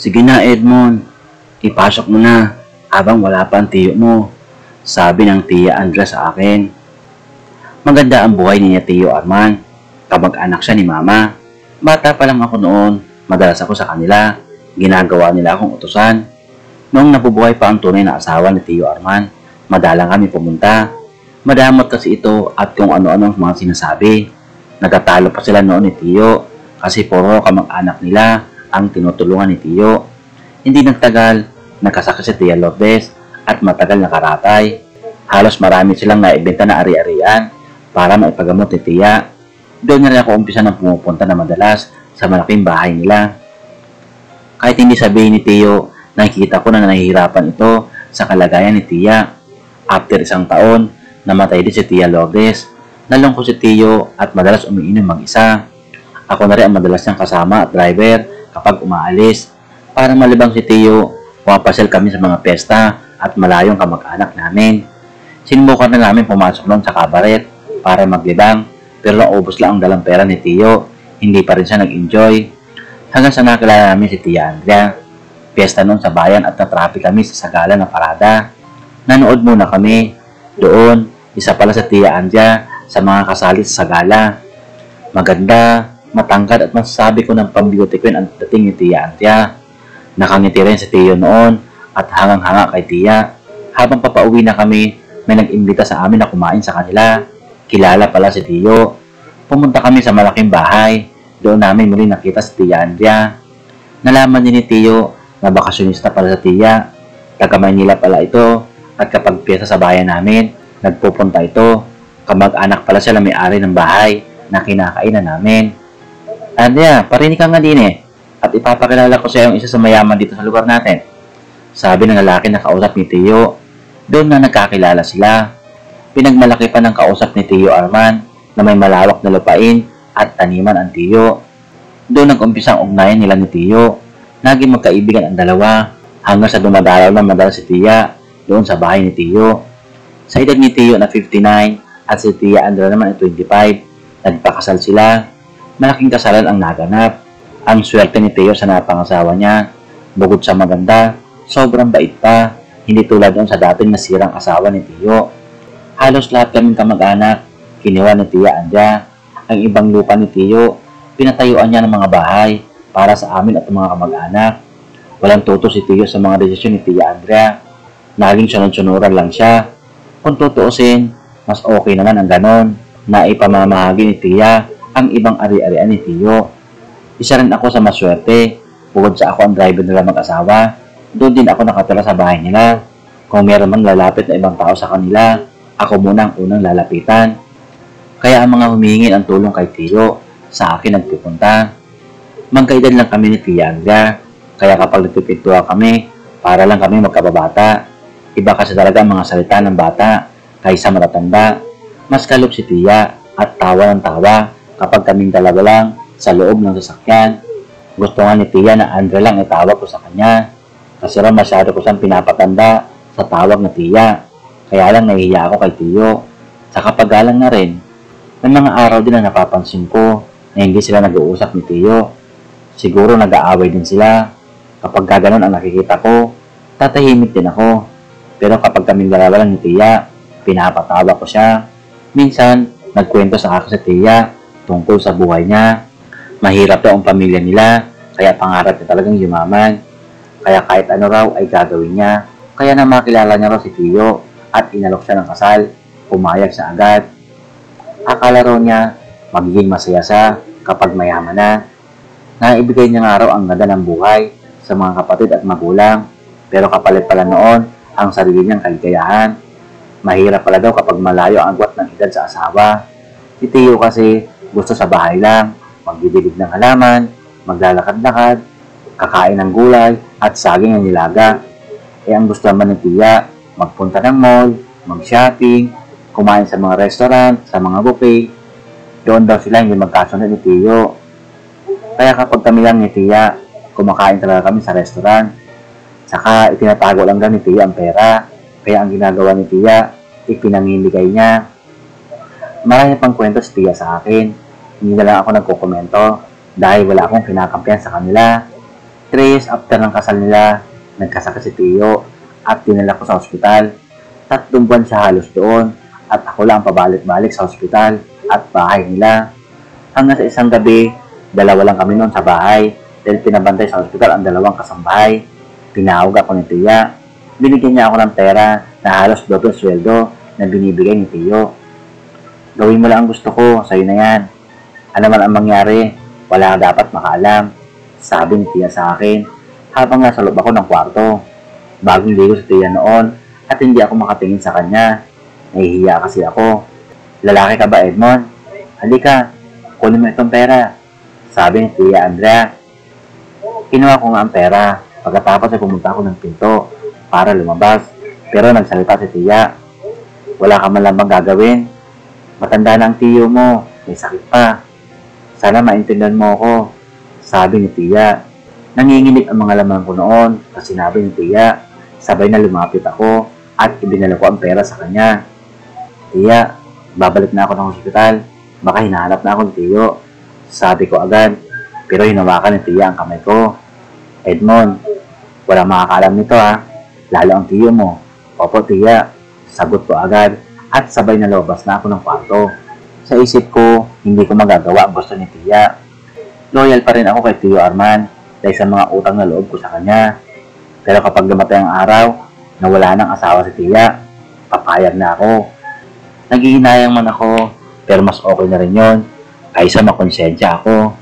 Sige na Edmond, ipasok mo na habang wala pa ang tiyo mo, sabi ng tiya Andrea sa akin. Maganda ang buhay ni Tiyo Arman, kamag-anak siya ni Mama. Bata pa lang ako noon, madalas ako sa kanila, ginagawa nila akong utusan. Noong nabubuhay pa ang tunay na asawa ni Tiyo Arman, madalang kami pumunta. Madamot kasi ito at kung ano-ano ang mga sinasabi. Nagtatalo pa sila noon ni Tiyo kasi puro kamag-anak nila ang tinutulungan ni Tiyo. Hindi nagtagal, nagkasakit si Tia Lourdes at matagal na karatay. Halos marami silang naibenta na ari-arian para maipagamot ni Tia. Doon na rin ako umpisa ng pumupunta na madalas sa malaking bahay nila. Kahit hindi sabihin ni Tiyo, nakikita ko na nahihirapan ito sa kalagayan ni Tia. After isang taon, namatay din si Tia Lourdes. Nalungkot si Tiyo at madalas umiinom mag-isa. Ako na rin ang madalas niyang kasama at driver kapag umaalis. Para malibang si Tiyo, pumapasyal kami sa mga pesta at malayong kamag-anak namin. Sinubukan na namin pumasok noon sa kabaret para maglibang, pero naubos lang ang dalang pera ni Tiyo. Hindi pa rin siya nag-enjoy. Hanggang sa nakilala namin si Tia Andrea. Piyesta noon sa bayan at na-traffic kami sa sagala ng parada. Nanood muna kami. Doon, isa pala sa Tia Andrea sa mga kasali sa sagala. Maganda, matangkad at masasabi ko ng pang-beauty queen ang dating ni Tia Andrea. Nakangiti rin si Tiyo noon at hangang-hanga kay Tia. Habang papauwi na kami, may nag-imbita sa amin na kumain sa kanila. Kilala pala si Tiyo. Pumunta kami sa malaking bahay. Doon namin muli nakita si Tia Andrea. Nalaman din ni Tiyo na bakasyonista pala sa Tia. Taga Maynila pala ito at kapag piyesa sa bayan namin, nagpupunta ito. Kamag-anak pala sila may-ari ng bahay na kinakainan namin. Andrea, parinig ka nga din eh. At ipapakilala ko sa iyo ang isa sa mayaman dito sa lugar natin. Sabi ng lalaki na kausap ni Tiyo. Doon na nagkakilala sila. Pinagmalaki pa ng kausap ni Tiyo Arman na may malawak na lupain at taniman ang Tiyo. Doon nag-umpisa ang ugnayan nila ni Tiyo. Naging magkaibigan ang dalawa hanggang sa dumadalaw na madalas si Tia doon sa bahay ni Tiyo. Sa edad ni Tiyo na 59 at si Tia Andrea naman ay 25, nagpakasal sila. Malaking kasalan ang naganap. Ang swerte ni Tiyo sa napangasawa niya. Bukod sa maganda, sobrang bait pa. Hindi tulad doon sa dating nasirang asawa ni Tiyo. Halos lahat kaming kamag-anak, kinuha ni Tia Andrea. Ang ibang lupa ni Tiyo, pinatayuan niya ng mga bahay para sa amin at mga kamag-anak. Walang tuto si Tiyo sa mga desisyon ni Tia Andrea. Naging sunod-sunuran lang siya. Kung tutuusin, mas okay naman ang ganon na ipamamahagi ni Tia ang ibang ari-arian ni Tiyo. Isa rin ako sa maswerte. Bukod sa ako ang driver nila mag-asawa, doon din ako nakatira sa bahay nila. Kung meron mang lalapit na ibang tao sa kanila, ako muna ang unang lalapitan. Kaya ang mga humihingi ng tulong kay Tiyo, sa akin nagpupunta. Magkaedad lang kami ni Tia Andrea, kaya kapag nagpipintuan kami, para lang kami magkababata. Iba kasi talaga ang mga salita ng bata kaysa matatanda. Mas kalog si Tia at tawa ng tawa kapag kaming dalawa lang sa loob ng sasakyan. Gusto nga ni Tia na Andrea lang itawag ko sa kanya. Kasi raw masyado ko siyang pinapatanda sa tawag na Tia. Kaya lang nahihiya ako kay Tiyo. Sa kapagalang na rin, may mga araw din na napapansin ko na hindi sila nag-uusap ni Tiyo. Siguro nag-aaway din sila. Kapag gaganon ang nakikita ko, tatahimik din ako. Pero kapag kaming dalawa lang ni Tia, pinapatawa ko siya. Minsan, nagkwento sa akin si Tia tungkol sa buhay niya. Mahirap daw ang pamilya nila, kaya pangarap niya talagang yumaman. Kaya kahit ano raw ay gagawin niya. Kaya na makilala niya raw si Tiyo at inalok siya ng kasal, pumayag siya agad. Akala raw niya magiging masaya siya kapag mayaman na. Naibigay niya nga raw ang ganda ng buhay sa mga kapatid at magulang. Pero kapalit pala noon ang sarili niyang kaligayahan. Mahirap pala daw kapag malayo ang agwat ng edad sa asawa. Si Tiyo kasi gusto sa bahay lang, magdidilig ng halaman, maglalakad-lakad, kakain ng gulay at saging ng nilaga. Ang gusto naman ni Tia, magpunta ng mall, mag-shopping, kumain sa mga restaurant, sa mga buffet. Doon daw sila hindi magkasunod ni Tiyo. Kaya kapag kami lang ni Tia, kumakain talaga kami sa restaurant. Saka itinatago lang daw ni Tia ang pera. Kaya ang ginagawa ni Tia, ipinamimigay niya. Marami pang kwento si Tia sa akin. Hindi na lang ako nagkukomento dahil wala akong kinakampihan sa kanila. 3 years after ng kasal nila, nagkasakit si Tiyo at dinala ko sa ospital. 3 buwan siya halos doon at ako lang pabalik-balik sa ospital at bahay nila. Hanggang sa isang gabi, 2 lang kami noon sa bahay dahil pinabantay sa ospital ang 2 kasambahay. Pinahawag ako ni Tiya. Binigyan niya ako ng pera na halos doble sweldo na binibigay ni Tiyo. Gawin mo lang ang gusto ko, sa'yo na yan. Ano man ang mangyari, wala ka dapat makaalam, sabi ni Tiya sa akin habang nasa loob ako ng kwarto. Bagong ligo si Tiya noon at hindi ako makatingin sa kanya. Nahihiya kasi ako. Lalaki ka ba, Edmond? Halika, kunin mo itong pera, sabi ni Tiya Andrea. Kinuha ko nga ang pera. Pagkatapos ay pumunta ako ng pinto para lumabas. Pero nagsalita si Tiya. Wala ka man lang bang gagawin? Matanda na ang tiyo mo, may sakit pa. Sana maintindihan mo ako, sabi ni Tiya. Nanginginig ang mga laman ko noon kasi sinabi ni Tiya. Sabay na lumapit ako at ibinala ko ang pera sa kanya. Tiya, babalik na ako ng hospital. Baka hinahanap na ako ng tiyo, sabi ko agad. Pero hinawakan ni Tiya ang kamay ko. Edmond, walang makakaalam nito ha, lalo ang tiyo mo. Opo Tiya, sagot ko agad at sabay na lumabas na ako ng kwarto. Sa isip ko, hindi ko magagawa ang gusto ni Tiya. Loyal pa rin ako kay Tiyo Arman dahil sa mga utang na loob ko sa kanya. Pero kapag dumatay ang araw na wala nang asawa si Tiya, papayag na ako. Naghihinayang man ako, pero mas okay na rin yun kaysa makonsensya ako.